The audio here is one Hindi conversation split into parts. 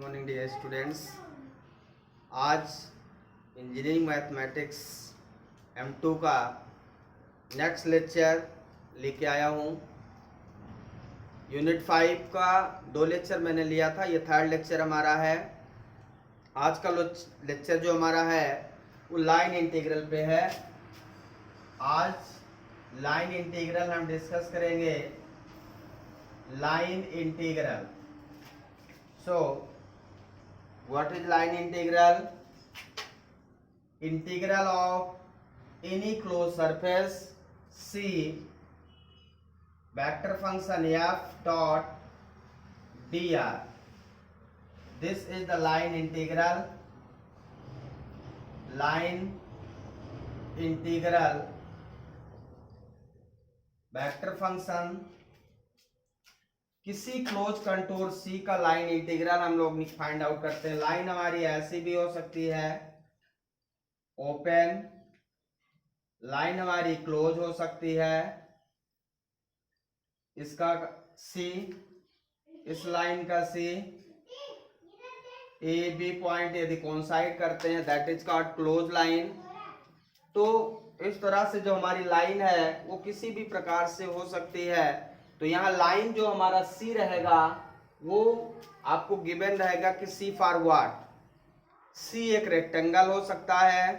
Morning dear students. आज इंजीनियरिंग मैथमेटिक्स M2 का नेक्स्ट लेक्चर लेके आया हूँ। यूनिट 5 का 2 लेक्चर मैंने लिया था, ये थर्ड लेक्चर हमारा है। आज का लेक्चर जो हमारा है वो लाइन इंटीग्रल पे है। आज लाइन इंटीग्रल हम डिस्कस करेंगे। Line integral. So, what is line integral? Integral of any closed surface C, vector function f dot dr. This is the line integral. Line integral vector function किसी क्लोज कंटूर सी का लाइन इंटीग्रल हम लोग फाइंड आउट करते हैं। लाइन हमारी ऐसी भी हो सकती है ओपन, लाइन हमारी क्लोज हो सकती है। इसका सी, इस लाइन का सी ए बी पॉइंट यदि कोइंसाइड करते हैं that is called close line. तो इस तरह से जो हमारी लाइन है वो किसी भी प्रकार से हो सकती है। तो यहाँ लाइन जो हमारा सी रहेगा वो आपको गिवन रहेगा कि सी फॉर व्हाट। सी एक रेक्टेंगल हो सकता है,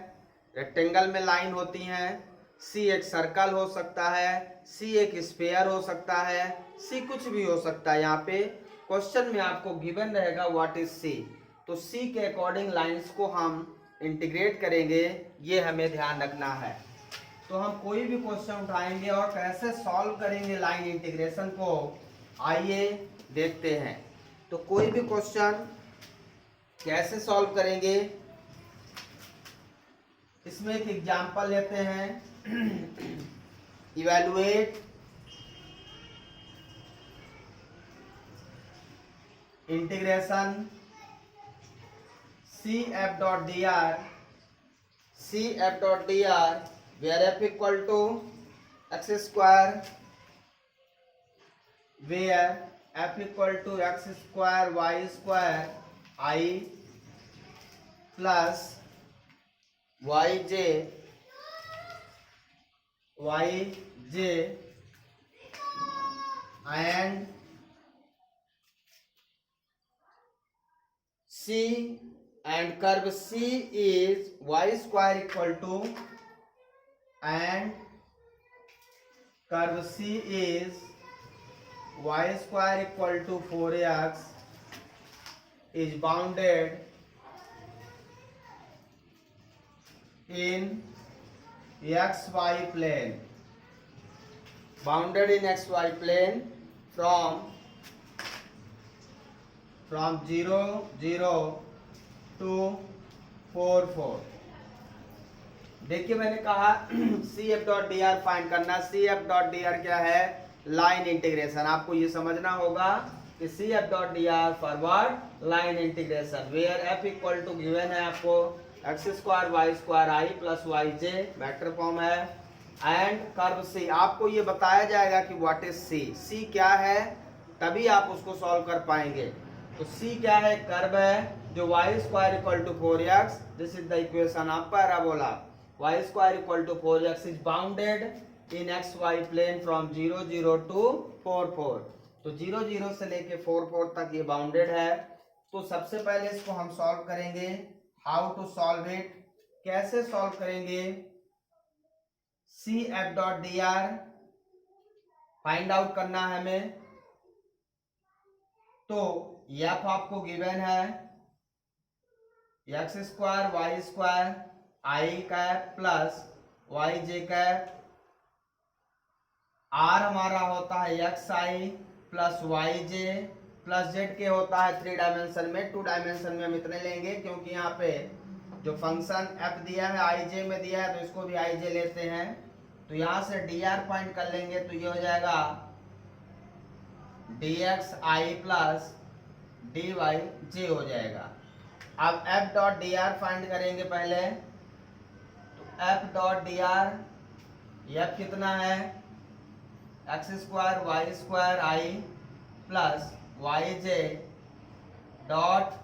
रेक्टेंगल में लाइन होती हैं। सी एक सर्कल हो सकता है, सी एक स्फीयर हो सकता है, सी कुछ भी हो सकता है। यहाँ पे क्वेश्चन में आपको गिवन रहेगा व्हाट इज सी। तो सी के अकॉर्डिंग लाइंस को हम इंटीग्रेट करेंगे, ये हमें ध्यान रखना है। तो हम कोई भी क्वेश्चन उठाएंगे और कैसे सॉल्व करेंगे लाइन इंटीग्रेशन को, आइए देखते हैं। तो कोई भी क्वेश्चन कैसे सॉल्व करेंगे, इसमें एक एग्जांपल लेते हैं। Evaluate integration CF.dr where f equal to x square, where f equal to x square y square I plus yj and C and curve C is y square equal to, and curve C is y square equal to 4x is bounded in xy plane, bounded in xy plane from 0 0 to 4 4। देखिए मैंने कहा CF.dr फाइंड करना। CF.dr क्या है? Line integration. आपको ये समझना होगा कि CF.dr forward line integration where f equal to given है आपको x स्क्वायर y स्क्वायर i plus yj, vector form है, एंड कर्व C। आपको ये बताया जाएगा कि व्हाट इज C, C क्या है, तभी आप उसको सॉल्व कर पाएंगे। तो C क्या है? कर्व है जो y स्क्वायर equal to 4x, this is the equation of parabola. y स्क्वायर equal to 4x is bounded in xy plane from 0 0 to 4 4। तो 0 0 से लेके 4 4 तक ये बाउंडेड है। तो सबसे पहले इसको हम सॉल्व करेंगे। हाउ टू सॉल्व इट, कैसे सॉल्व करेंगे? CF.dr फाइंड आउट करना है हमें। तो f आपको गिवन है x स्क्वायर y स्क्वायर i cap plus yj cap, r हमारा होता है xi plus yj plus z के होता है 3 डायमेंशन में। 2 डायमेंशन में हम इतने लेंगे क्योंकि यहाँ पे जो फंक्शन f दिया है ij में दिया है, तो इसको भी ij लेते हैं। तो यहाँ से dr फाइंड कर लेंगे, तो ये हो जाएगा dxi प्लस dyj हो जाएगा। अब f.dr फाइंड करेंगे पहले। तो f.dr f कितना है? x स्क्वायर y स्क्वायर i plus yj dot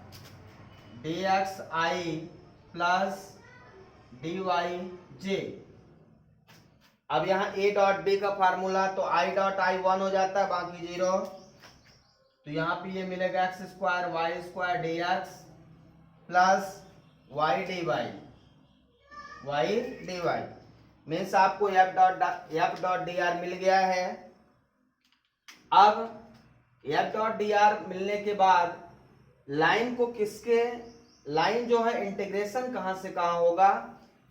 dxi plus dyj। अब यहाँ a डॉट बी का फार्मूला तो i डॉट i 1 हो जाता है, बाकी 0। तो यहाँ पे ये मिलेगा x square Y square D X plus Y D Y means आपको एफ डॉट डी आर मिल गया है। अब एफ डॉट डी आर मिलने के बाद लाइन को लाइन जो है इंटीग्रेशन कहां से कहां होगा,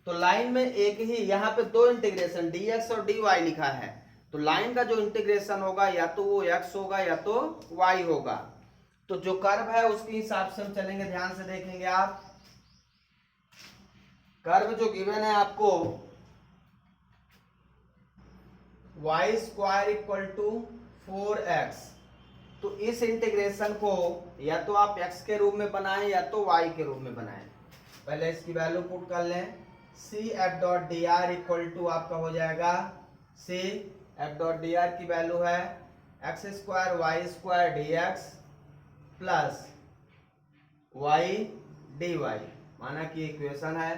तो लाइन में एक ही, यहाँ पे दो इंटीग्रेशन dx और dy लिखा है, तो लाइन का जो इंटीग्रेशन होगा या तो वो x होगा या तो y होगा। तो जो कर्व है उसके हिसाब से हम चलेंगे, ध्यान से देखेंगे आप। कर्व जो गिवन है आपको y स्क्वायर इक्वल टू 4x, तो इस इंटीग्रेशन को या तो आप x के रूप में बनाएं या तो y के रूप में बनाएं। पहले इसकी वैल्यू पुट कर लें। C F dot D R equal to आपका हो जाएगा, C F dot D R की वैल्यू है X square Y square D X plus Y D Y, माना कि इक्वेशन है।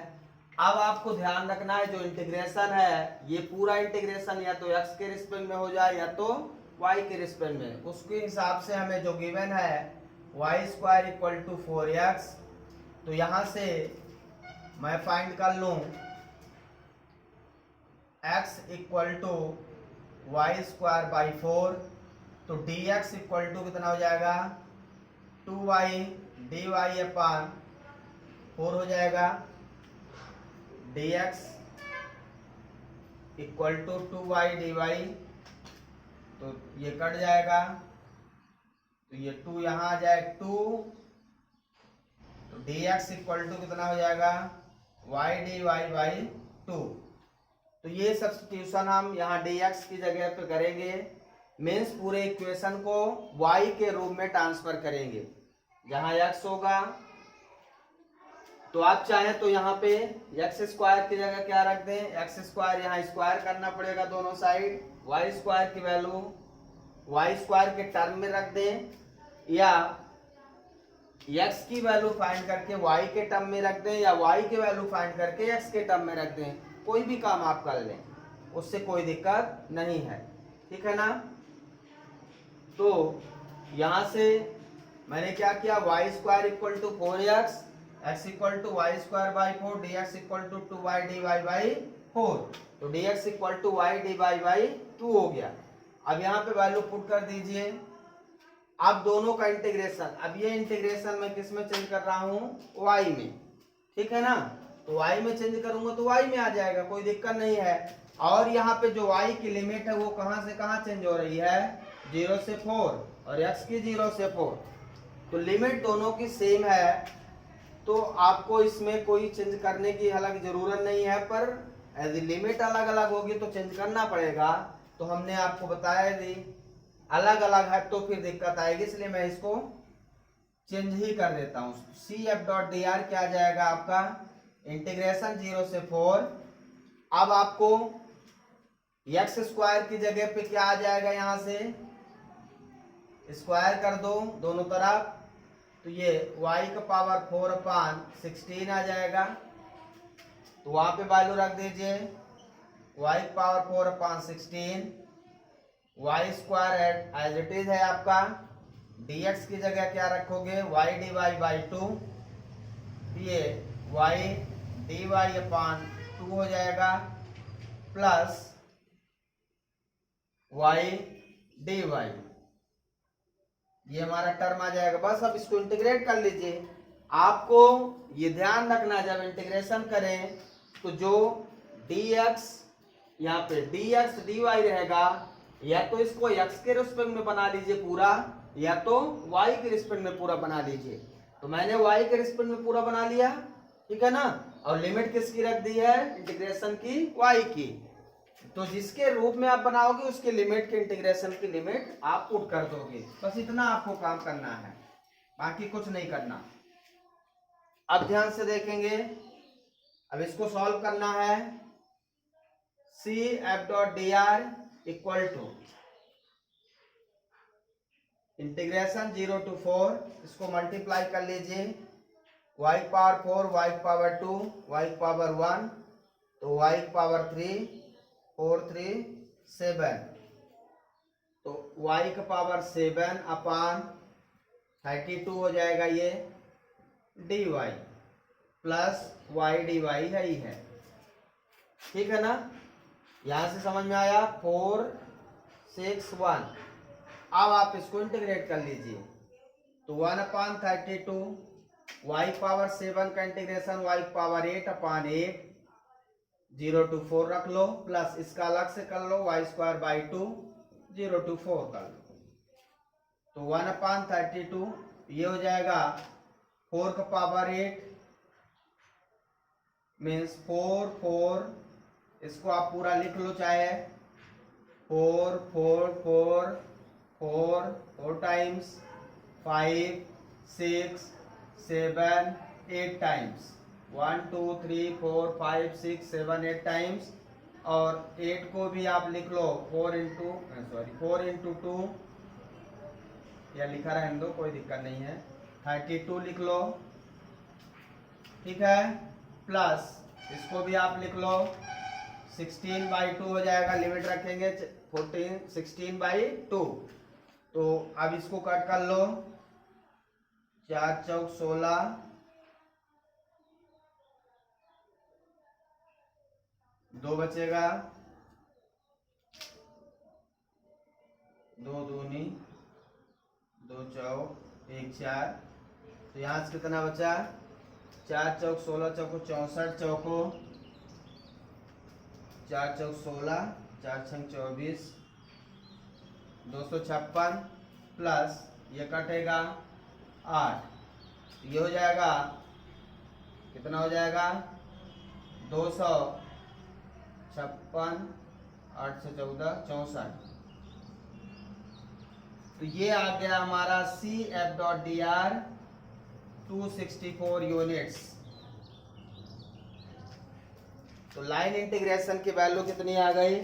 अब आपको ध्यान रखना है जो इंटीग्रेशन है ये पूरा इंटीग्रेशन या तो x के रिस्पेक्ट में हो जाए या तो y के रिस्पेक्ट में, उसके हिसाब से हमें जो गिवन है Y square equal to 4x, तो यहां से मैं फाइंड कर लूं x equal to Y square by 4, तो dx इक्वल टू कितना हो जाएगा 2y dy अपान 4 हो जाएगा, dx equal to 2y dy, तो ये कट जाएगा, तो ये 2 यहां आ जाए 2, तो dx इक्वल टू कितना हो जाएगा y dy बाई 2। तो ये सब्स्टिट्यूशन हम यहाँ dx की जगह पे करेंगे, मीन्स पूरे इक्वेशन को y के रूप में ट्रांसफर करेंगे। जहां x होगा तो आप चाहें तो यहाँ पे एक्स स्क्वायर की जगह क्या रख दें, एक्स स्क्वायर, यहाँ स्क्वायर करना पड़ेगा दोनों साइड, वाई स्क्वायर की वैल्यू वाई स्क्वायर के टर्म में रख दें, या एक्स की वैल्यू फाइंड करके वाई के टर्म में रख दें, या वाई की वैल्यू फाइंड करके एक्स के टर्म में रख दें। कोई भी काम आप कर लें, उससे कोई दिक्कत नहीं है, ठीक है ना। तो यहां से मैंने क्या किया, Y square equal to 4x, x equal to Y square by 4, dx equal to 2y dy by 4, तो dx equal to Y dy by 2 हो गया। अब यहाँ पे वैल्यू पुट कर दीजिए। अब दोनों का इंटीग्रेशन, अब ये इंटीग्रेशन मैं किस में चेंज कर रहा हूँ, y में, ठीक है ना। तो y में चेंज करूंगा तो y में आ जाएगा, कोई दिक्कत नहीं है। और यहाँ पे जो y की लिमिट है वो कहाँ से कहाँ चेंज हो रही है, 0 से 4 और x की 0 से 4, तो लिमिट दोनों की सेम है, तो आपको इसमें कोई चेंज करने की अलग जरूरत नहीं है। पर यदि लिमिट अलग अलग होगी तो चेंज करना पड़ेगा, तो हमने आपको बताया यदि अलग अलग है तो फिर दिक्कत आएगी, इसलिए मैं इसको चेंज ही कर देता हूँ। C F dot D R क्या आ जाएगा आपका, इंटीग्रेशन 0 से 4। अब आपको एक्स स्क्वायर की जगह पे क्या आ जाएगा, यहाँ से स्क्वायर कर दो दोनों तरफ, तो ये y का पावर 4 अपान 16 आ जाएगा, तो वहां पे वैल्यू रख दीजिए y का power 4 upon 16, y square as it is है आपका, dx की जगह क्या रखोगे y dy बाई 2, ये y dy अपान 2 हो जाएगा प्लस y dy, ये हमारा टर्म आ जाएगा। बस अब इसको इंटीग्रेट कर लीजिए। आपको ये ध्यान रखना जब इंटीग्रेशन करें तो जो dx यहाँ पे dx dy रहेगा, या तो इसको x के रिस्पेक्ट में बना लीजिए पूरा, या तो y के रिस्पेक्ट में पूरा बना लीजिए। तो मैंने y के रिस्पेक्ट में पूरा बना लिया, ठीक है ना, और लिमिट किसकी रख दी है, इंटीग्रेशन की y की। तो जिसके रूप में आप बनाओगे उसके लिमिट के इंटीग्रेशन की लिमिट आप पुट कर दोगे, बस इतना आपको काम करना है, बाकी कुछ नहीं करना। अब ध्यान से देखेंगे, अब इसको सॉल्व करना है। C F dot D R equal to integration 0 to 4, इसको मल्टीप्लाई कर लीजिए, y power 4, y power 2, y power 1, तो y पावर 3, 4 3 7, तो y का पावर 7 अपान 32 हो जाएगा ये dy प्लस y dy है ही है। ठीक है ना, यहां से समझ में आया 4 6 1। अब आप इसको इंटीग्रेट कर लीजिए, तो 1 अपान 32, y पावर 7 का integration y power 8 upon 8, 0 to 4 रख लो, प्लस इसका अलग से कर लो y स्क्वायर बाई 2, 0 to 4 कर लो, तो 1 अपान 32 ये हो जाएगा 4 का पावर 8 मीन्स 4 4, इसको आप पूरा लिख लो चाहे 4 4 4 4 4 टाइम्स, 5 6 7 8 टाइम्स, 1 2 3 4 5 6 7 8 टाइम्स, और 8 को भी आप लिख लो 4 इंटू 2, या लिखा रहने दो कोई दिक्कत नहीं है, 32 लिख लो। ठीक है, प्लस इसको भी आप लिख लो 16/2 हो जाएगा, लिमिट रखेंगे 14 16/2, तो अब इसको कट कर लो, 4 चौक 16, 2 बचेगा, 2 दूनी 2 चौक 1 4, तो यहाँ से कितना बचा, 4 चौक 16 चौको 64 चौको, 4 चौक 16, 4 छंग 24, 256 प्लस ये कटेगा 8, ये हो जाएगा कितना हो जाएगा 256, 8 से 14 64, तो ये आ गया हमारा CF.dr 264 यूनिट्स। तो लाइन इंटीग्रेशन की वैल्यू कितनी आ गई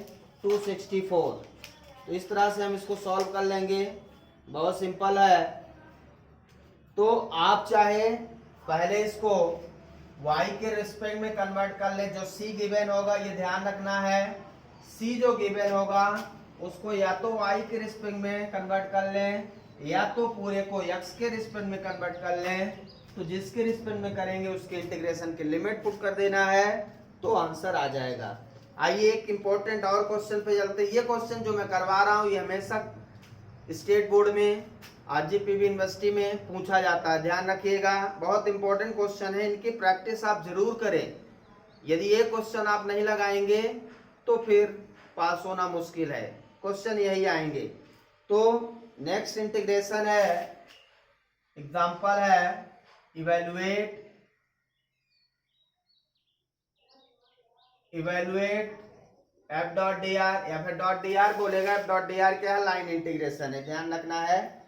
264। तो इस तरह से हम इसको सॉल्व कर लेंगे, बहुत सिंपल है। तो आप चाहे पहले इसको y के रिस्पेक्ट में कन्वर्ट कर ले, जो c गिवन होगा ये ध्यान रखना है, c जो गिवन होगा उसको या तो y के रिस्पेक्ट में कन्वर्ट कर लें या तो पूरे को x के रिस्पेक्ट में कन्वर्ट कर लें। तो जिसके रिस्पेक्ट में करेंगे उसके इंटीग्रेशन की लिमिट पुट कर देना है, तो आंसर आ जाएगा। आइए एक इंपॉर्टेंट और क्वेश्चन पे चलते हैं। ये क्वेश्चन जो मैं करवा रहा हूँ ये हमेशा स्टेट बोर्ड में, आरजीपीवी यूनिवर्सिटी में पूछा जाता है, ध्यान रखिएगा, बहुत इंपॉर्टेंट क्वेश्चन है, इनकी प्रैक्टिस आप जरूर करें। यदि ये क्वेश्चन आप नहीं लगाएंगे तो फिर पास होना मुश्किल है, क्वेश्चन यही आएंगे। तो नेक्स्ट इंटीग्रेशन है, एग्जांपल है इवेलुएट f.dr, f.dr बोलेगा, f.dr क्या है, लाइन इंटीग्रेशन है, ध्यान रखना है।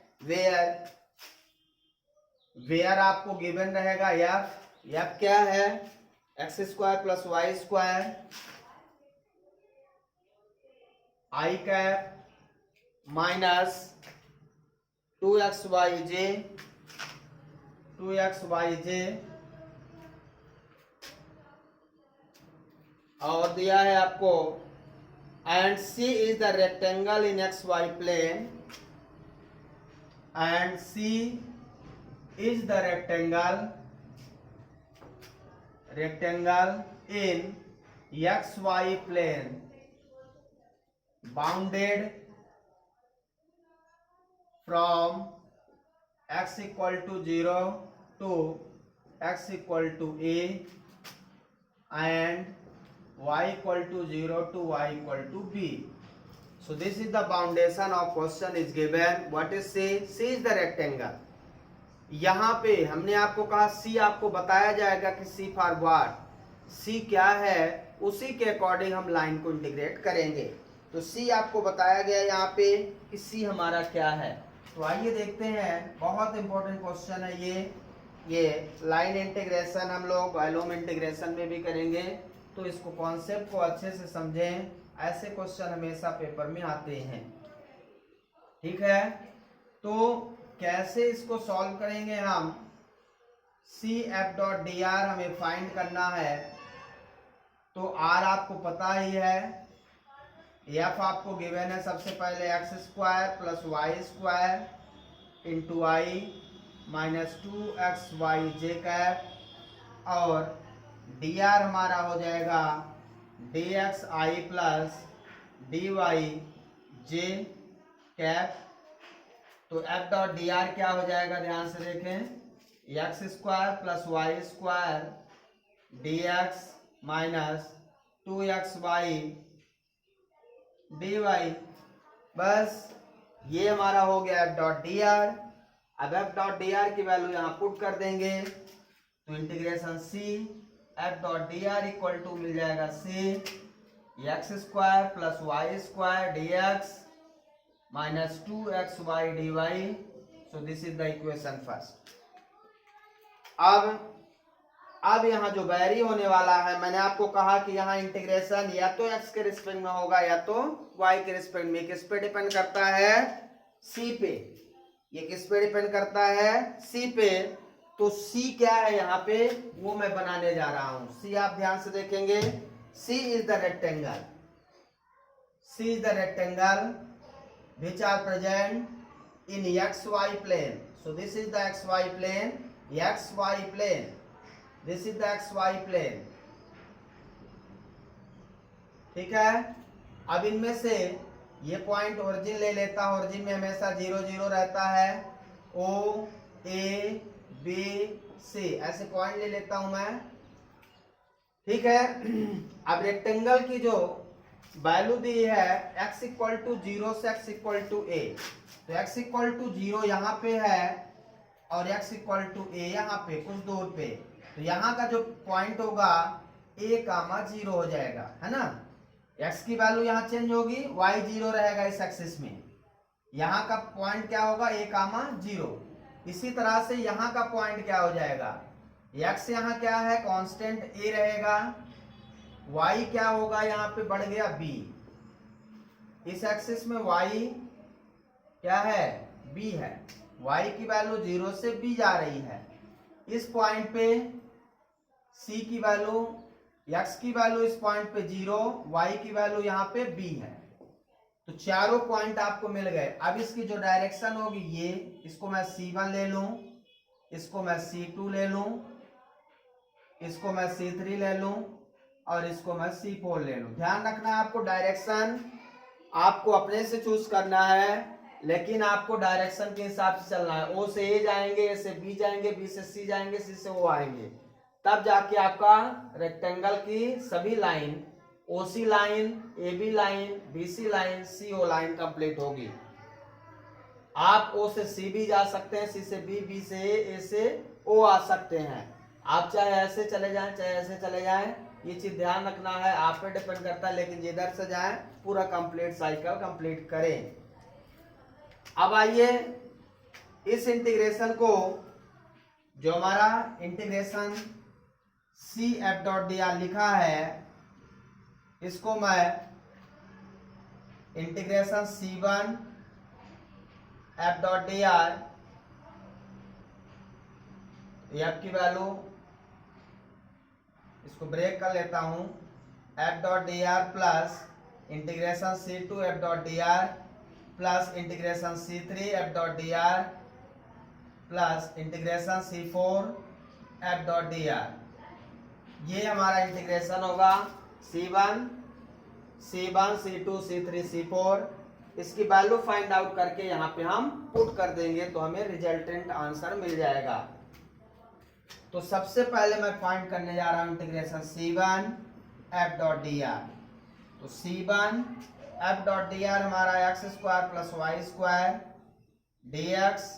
वेयर आपको गिवन रहेगा f क्या है, x square plus Y square i cap minus 2xyj और दिया है आपको and C is the rectangle in XY plane, and C is the rectangle in XY plane bounded from x equal to 0 to x equal to a and y equal to 0 to y equal to b. So this is the foundation of question is given. What is C? C is the rectangle. यहाँ पे हमने आपको कहा C आपको बताया जाएगा कि C for what, C क्या है, उसी के अकॉर्डिंग हम लाइन को इंटीग्रेट करेंगे। तो C आपको बताया गया यहाँ पे कि C हमारा क्या है। तो आइए देखते हैं, बहुत इंपॉर्टेंट क्वेश्चन है ये लाइन इंटीग्रेशन हम लोग वॉल्यूम इंटीग्रेशन में भी करेंगे, तो इसको कॉन्सेप्ट को अच्छे से समझें, ऐसे क्वेश्चन हमेशा पेपर में आते हैं। ठीक है, तो कैसे इसको सॉल्व करेंगे हम, C F dot D R हमें फाइंड करना है। तो आर आपको पता ही है, एफ आपको गिवन है सबसे पहले x square plus Y square into i minus 2xy j cap, और डी आर हमारा हो जाएगा d x i plus d y j cap. तो एफ डॉट डी आर क्या हो जाएगा, ध्यान से देखें, x square plus Y square D x minus 2xy D y. बस ये हमारा हो गया एफ डॉट डी आर। अब एफ डॉट डी आर की वैल्यू यहाँ पुट कर देंगे, तो integration C F dot D R equal to मिल जाएगा c x square plus Y square D x minus 2xy dy। So this is the equation first. अब यहाँ जो वैरी होने वाला है, मैंने आपको कहा कि यहाँ इंटीग्रेशन या तो x के रिस्पेक्ट में होगा या तो y के रिस्पेक्ट में। किस पे डिपेंड करता है, c पे। ये किस पे डिपेंड करता है, c पे। तो c क्या है यहाँ पे, वो मैं बनाने जा रहा हूं। c आप ध्यान से देखेंगे, c is the rectangle, c is the rectangle which are present in xy plane. So this is the xy plane, xy plane, this is the xy plane। ठीक है। अब इनमें से ये पॉइंट ओरिजिन ले लेता हूं, ओरिजिन में हमेशा 0 0 रहता है, ओ ए बी सी ऐसे पॉइंट ले लेता हूं मैं। ठीक है। अब रेक्टेंगल की जो वैल्यू दी है x इक्वल टू 0 से x इक्वल टू ए, तो x इक्वल टू 0 यहाँ पे है और x इक्वल टू ए यहाँ पे कुछ दूर पे। तो यहाँ का जो पॉइंट होगा a कामा 0 हो जाएगा, है ना। x की वैल्यू यहाँ चेंज होगी, y 0 रहेगा इस एक्सिस में। यहाँ का पॉइंट क्या होगा, a कामा 0। इसी तरह से यहाँ का पॉइंट क्या हो जाएगा, x यहाँ क्या है, कांस्टेंट a रहेगा, y क्या होगा, यहाँ पे बढ़ गया b। इस एक्सिस में y क्या है, b है, y की वैल्यू 0 से b जा रही है। इस पॉइंट पे c की वैल्यू, x की वैल्यू इस पॉइंट पे 0, y की वैल्यू यहाँ पे b है। तो चारों पॉइंट आपको मिल गए। अब इसकी जो डायरेक्शन होगी, ये इसको मैं c1 ले लूं, इसको मैं c2 ले लूं, इसको मैं c3 ले लूं और इसको मैं C4 ले लूं। ध्यान रखना है आपको, डायरेक्शन आपको अपने से चूज करना है, लेकिन आपको डायरेक्शन के हिसाब से चलना है। O से A जाएंगे, A से B जाएंगे, B से C जाएंगे, C से O आएंगे, तब जाके आपका रेक्टेंगल की सभी line, OC line, AB line, BC line, CO line complete होगी। आप O से C भी जा सकते हैं, C से B, B से A, A से O आ सकते हैं। आप चाहे ऐसे चले जाएं, चाहे ऐसे चले जाएं, ये चीज ध्यान रखना है, आप पे डिपेंड करता है, लेकिन जिधर से जाएं पूरा कंप्लीट साइकिल कंप्लीट करें। अब आइए इस इंटीग्रेशन को, जो हमारा integration C F dot D R लिखा है, इसको मैं integration C1 F dot D R, F की वैल्यू इसको ब्रेक कर लेता हूं, F dot D R plus integration C2 F dot D R plus integration C3 F dot D R plus integration C4 F dot D R. ये हमारा इंटीग्रेशन होगा C1, C2, C3, C4। इसकी वैल्यू फाइंड आउट करके यहाँ पे हम पुट कर देंगे, तो हमें रिजल्टेंट आंसर मिल जाएगा। तो सबसे पहले मैं फाइंड करने जा रहा हूं integration C1 F dot D r. तो C1 F dot D r हमारा x square plus Y square D x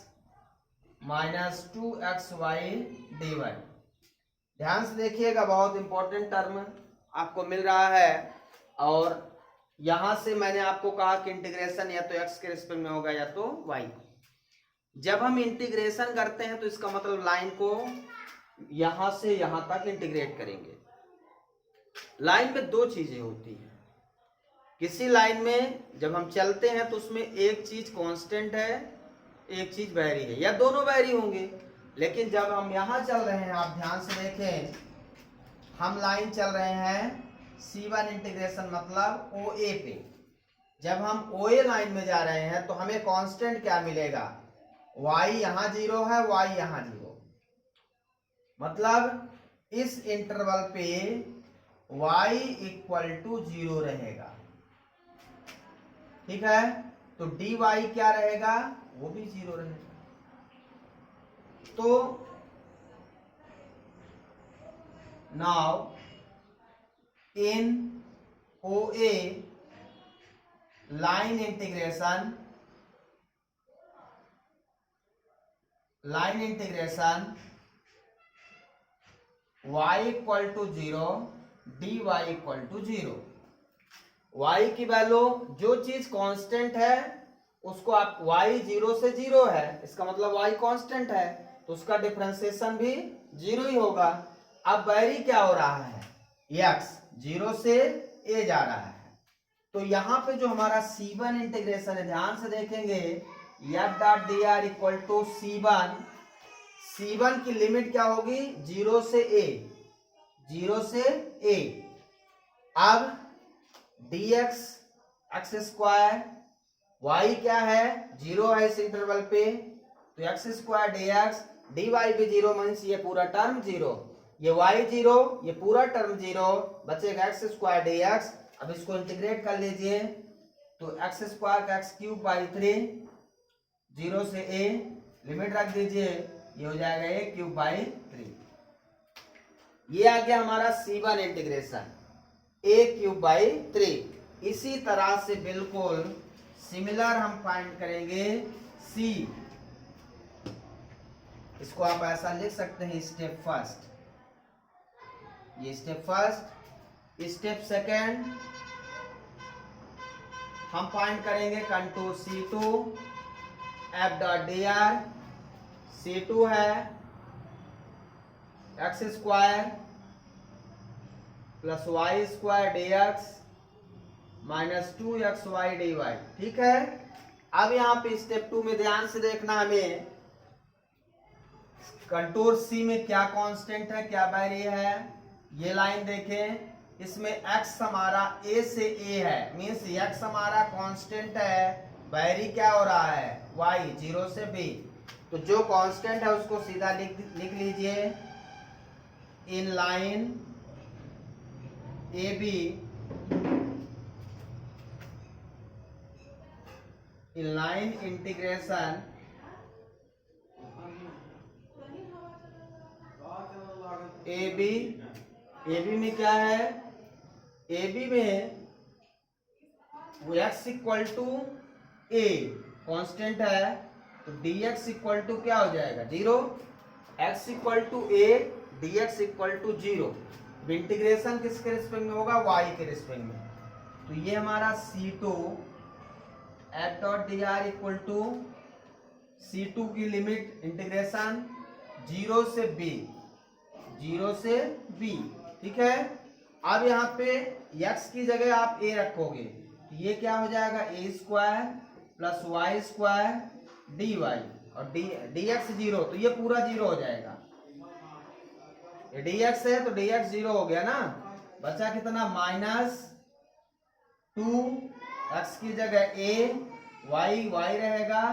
minus 2xy dy। ध्यान से देखिएगा, बहुत इंपॉर्टेंट टर्म आपको मिल रहा है। और यहां से मैंने आपको कहा कि इंटीग्रेशन या तो x के रिस्पेक्ट में होगा या तो y। जब हम इंटीग्रेशन करते हैं तो इसका मतलब लाइन को यहां से यहां तक इंटीग्रेट करेंगे। लाइन में दो चीजें होती हैं। किसी लाइन में जब हम चलते हैं तो उसमें एक चीज कांस्टेंट है, एक चीज वैरी है, या दोनों वैरी होंगे। लेकिन जब हम यहाँ चल रहे हैं, आप ध्यान से देखें, हम लाइन चल रहे हैं C1 इंटीग्रेशन मतलब OA पे। जब हम OA लाइन में जा रहे हैं तो हमें कांस्टेंट क्या मिलेगा, y यहाँ 0 है, y यहाँ 0, मतलब इस इंटरवल पे y इक्वल टू 0 रहेगा। ठीक है, तो dy क्या रहेगा, वो भी 0 रहेगा। तो now in OA line integration y equal to 0, dy equal to 0। y की वैल्यू, जो चीज कांस्टेंट है उसको आप, y 0 से 0 है, इसका मतलब y कांस्टेंट है, तो उसका डिफरेंशिएशन भी 0 ही होगा। अब वैरी क्या हो रहा है, x 0 से a जा रहा है। तो यहाँ पे जो हमारा C1 इंटीग्रेशन है, ध्यान से देखेंगे, f dot D R equal to C1 की लिमिट क्या होगी, 0 से a। अब dx एक्स स्क्वायर, y क्या है, 0 है इस इंटरवल पे, तो एक्स स्क्वायर dx, dy भी 0 मीन्स ये पूरा टर्म 0, ये y 0, ये पूरा टर्म 0, बचेगा एक्स स्क्वायर dx। अब इसको इंटीग्रेट कर लीजिए, तो एक्स स्क्वायर का एक्स क्यूब बाई 3, 0 से a, लिमिट रख दीजिए, ये हो जाएगा a क्यूब बाई 3। ये आ गया हमारा C1 integration, a cube by 3। इसी तरह से बिल्कुल सिमिलर हम फाइंड करेंगे C। इसको आप ऐसा लिख सकते हैं, स्टेप फर्स्ट, ये स्टेप फर्स्ट। स्टेप सेकेंड हम फाइंड करेंगे contour C2, f dot D R, C2 है X square plus Y square dx minus 2xy dy। ठीक है, अब यहाँ पे स्टेप 2 में ध्यान से देखना, हमें कंटूर C में क्या कांस्टेंट है, क्या वैरी है। ये लाइन देखें, इसमें x हमारा a से a है, मीन्स x हमारा कांस्टेंट है, वैरी क्या हो रहा है, y 0 से b। तो जो कांस्टेंट है उसको सीधा लिख लीजिए, in line A B, in line integration A B में क्या है, ए बी में वो x equal to a constant है, तो dx इक्वल टू क्या हो जाएगा, 0। x equal to a, dx equal to 0। Integration किसके रिस्पेक्ट में होगा, y के रिस्पेक्ट में। तो ये हमारा C2 f dot D R equal to C2 की लिमिट इंटीग्रेशन 0 से b, 0 से b। ठीक है, अब यहाँ पे x की जगह आप a रखोगे, तो ये क्या हो जाएगा, a square plus Y square dy, और dx 0, तो ये पूरा 0 हो जाएगा। ये dx है तो dx 0 हो गया ना, बचा कितना, माइनस 2x की जगह a, y रहेगा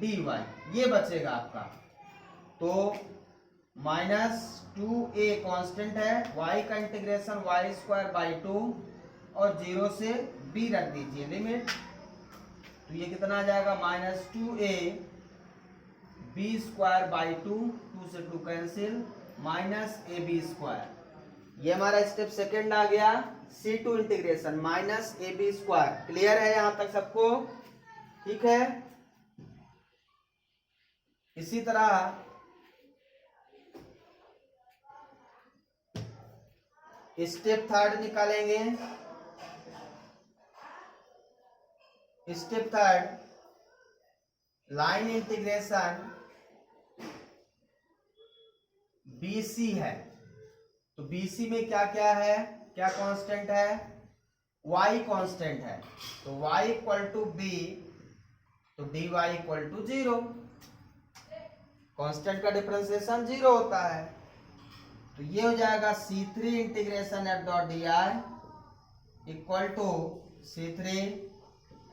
dy, ये बचेगा आपका। तो माइनस 2a कांस्टेंट है, y का इंटीग्रेशन y स्क्वायर बाई 2 और 0 से b रख दीजिए लिमिट, तो ये कितना आ जाएगा, minus 2a b square by 2, 2 से 2 cancel, minus A B square. ये हमारा स्टेप सेकेंड आ गया, C2 integration minus A B square. Clear है यहां तक सबको, ठीक है। इसी तरह स्टेप थर्ड निकालेंगे। Step third, line integration BC है, तो BC में क्या क्या है, क्या कांस्टेंट है, y कांस्टेंट है, तो y इक्वल टू b, तो dy इक्वल टू 0। कांस्टेंट का डिफरेंशिएशन 0 होता है। तो ये हो जाएगा C3 integration F dot D R equal to C3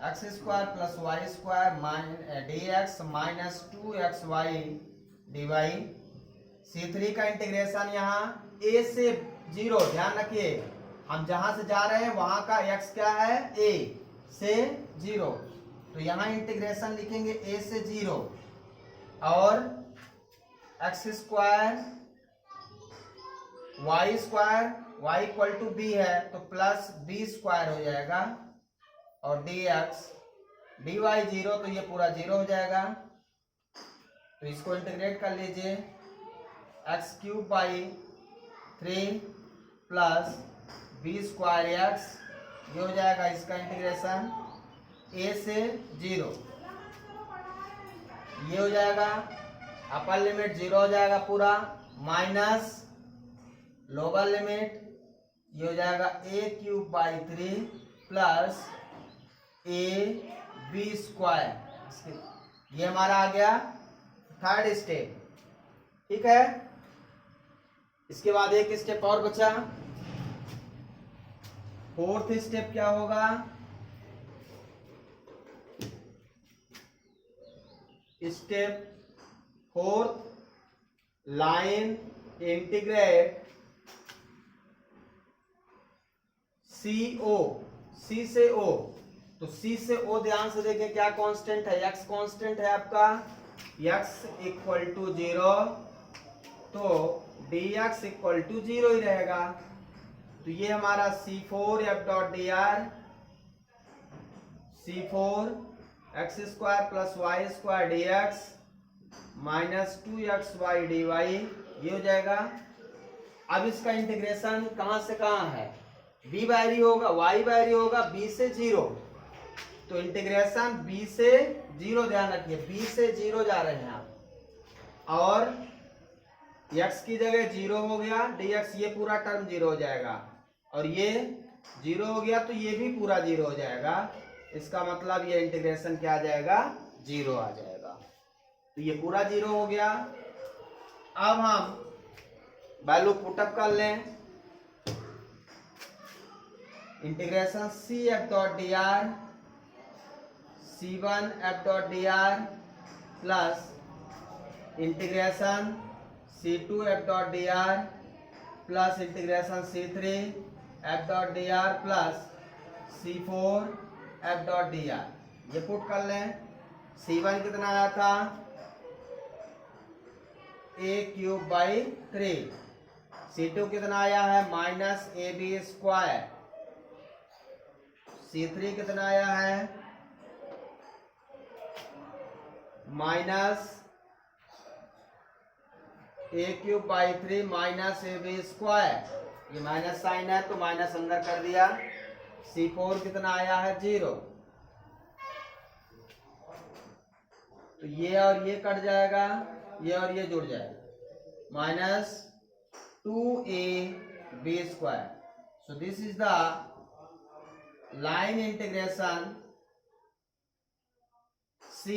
X square plus Y square D x minus 2xy D Y. C3 का इंटीग्रेशन यहाँ a से 0, ध्यान रखिए हम जहां से जा रहे हैं वहां का x क्या है, a से 0, तो यहाँ इंटीग्रेशन लिखेंगे a से 0 और X square Y square, Y equal to B है तो प्लस बी स्क्वायर हो जाएगा और डी एक्स डी वाई 0, तो ये पूरा 0 हो जाएगा। तो इसको इंटीग्रेट कर लीजिए, X cube by 3 plus B square X, ये हो जाएगा इसका इंटीग्रेशन a से 0, ये हो जाएगा अपर लिमिट 0 हो जाएगा पूरा, माइनस लोअर लिमिट ये हो जाएगा a cube by 3 plus a B square, ये हमारा आ गया थर्ड स्टेप। ठीक है, इसके बाद एक स्टेप और बचा, फोर्थ स्टेप क्या होगा, स्टेप फोर्थ, लाइन इंटीग्रेट सी से ओ। तो सी से ओ ध्यान से देखें क्या कांस्टेंट है, x कांस्टेंट है आपका, x इक्वल टू 0, तो dx इक्वल टू 0 ही रहेगा। तो ये हमारा C4 F dot D R, C4 X square plus Y square D x minus 2xy dy, ये हो जाएगा। अब इसका इंटीग्रेशन कहां से कहां है, b बायरी होगा, y बायरी होगा, b से 0, तो इंटीग्रेशन b से 0, ध्यान रखिए b से 0 जा रहे हैं आप, और x की जगह 0 हो गया dx, ये पूरा टर्म 0 हो जाएगा, और ये 0 हो गया तो ये भी पूरा 0 हो जाएगा। इसका मतलब ये इंटीग्रेशन क्या आ जाएगा, 0 आ जाएगा। तो ये पूरा 0 हो गया। अब हम वैल्यू पुटअप कर लें, integration C F dot D R C1 F dot D R plus integration C2 F dot D R plus integration C3 F dot D R plus C4 F dot D R, ये पुट कर लें। C1 कितना आया था, a क्यूब बाई 3, C2 कितना आया है minus A B square, C3 कितना आया है minus A cube by 3 minus A B square, ये माइनस साइन है तो माइनस अंदर कर दिया। C4 कितना आया है 0, तो ये और ये कट जाएगा, ये और ये जुड़ जाएगा, minus 2ab square. So this is the line integration C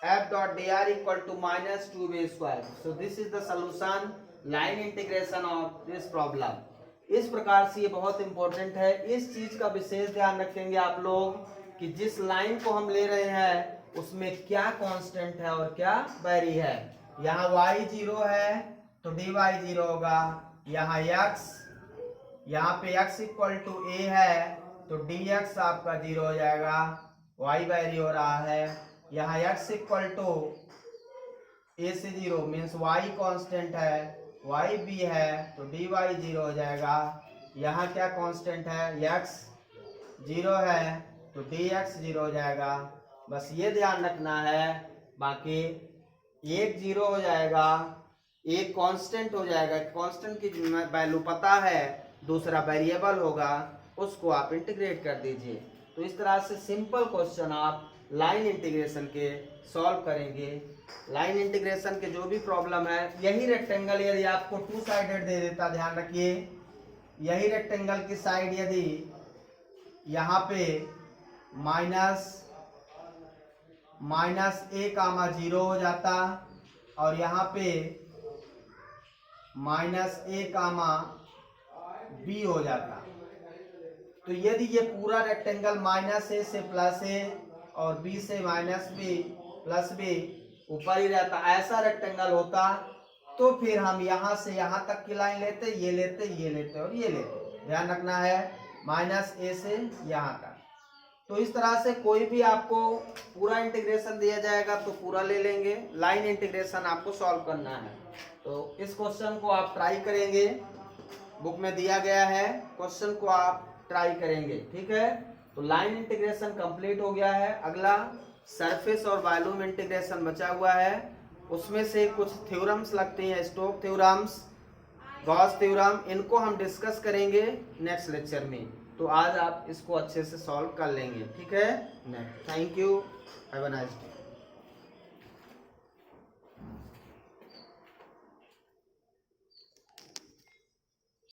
f dot dr equal to minus 2b square. So this is the solution, line integration of this problem. इस प्रकार से ये बहुत इंपॉर्टेंट है, इस चीज का विशेष ध्यान रखेंगे आप लोग कि जिस लाइन को हम ले रहे हैं उसमें क्या कांस्टेंट है और क्या वैरी है। यहाँ y 0 है तो dy 0 होगा, यहाँ x, यहाँ पे x इक्वल टू a है तो dx आपका 0 हो जाएगा, y वैरी हो रहा है। यहाँ x इक्वल टू a से 0 मीन्स y कांस्टेंट है, y भी है तो dy 0 हो जाएगा। यहाँ क्या कांस्टेंट है, x 0 है तो dx 0 हो जाएगा। बस ये ध्यान रखना है, बाकी एक 0 हो जाएगा, एक कांस्टेंट हो जाएगा, कांस्टेंट की वैल्यू पता है, दूसरा वेरिएबल होगा, उसको आप इंटीग्रेट कर दीजिए। तो इस तरह से सिंपल क्वेश्चन आप लाइन इंटीग्रेशन के सॉल्व करेंगे। लाइन इंटीग्रेशन के जो भी प्रॉब्लम है, यही रेक्टेंगल यदि आपको टू साइडेड दे देता, ध्यान रखिए, यही रेक्टेंगल की साइड यदि यहाँ पे माइनस a, 0 हो जाता और यहाँ पे -a कामा b हो जाता। तो यदि ये पूरा रेक्टेंगल -a से +a और b से -b +b ऊपर ही रहता, ऐसा रेक्टेंगल होता, तो फिर हम यहाँ से यहाँ तक की लाइन लेते, ये लेते, ये लेते और ये लेते। ध्यान रखना है, -a से यहाँ तक। तो इस तरह से कोई भी आपको पूरा इंटीग्रेशन दिया जाएगा तो पूरा ले लेंगे, लाइन इंटीग्रेशन आपको सॉल्व करना है। तो इस क्वेश्चन को आप ट्राई करेंगे, बुक में दिया गया है, क्वेश्चन को आप ट्राई करेंगे, ठीक है। तो लाइन इंटीग्रेशन कंप्लीट हो गया है। अगला सरफेस और वॉल्यूम इंटीग्रेशन बचा हुआ है। उसमें से कुछ थ्योरम्स लगते हैं, स्टोक थ्योरम्स, गॉस थ्योरम, इनको हम डिस्कस करेंगे नेक्स्ट लेक्चर में। तो आज आप इसको अच्छे से सॉल्व कर लेंगे, ठीक है। Thank you, have a nice day.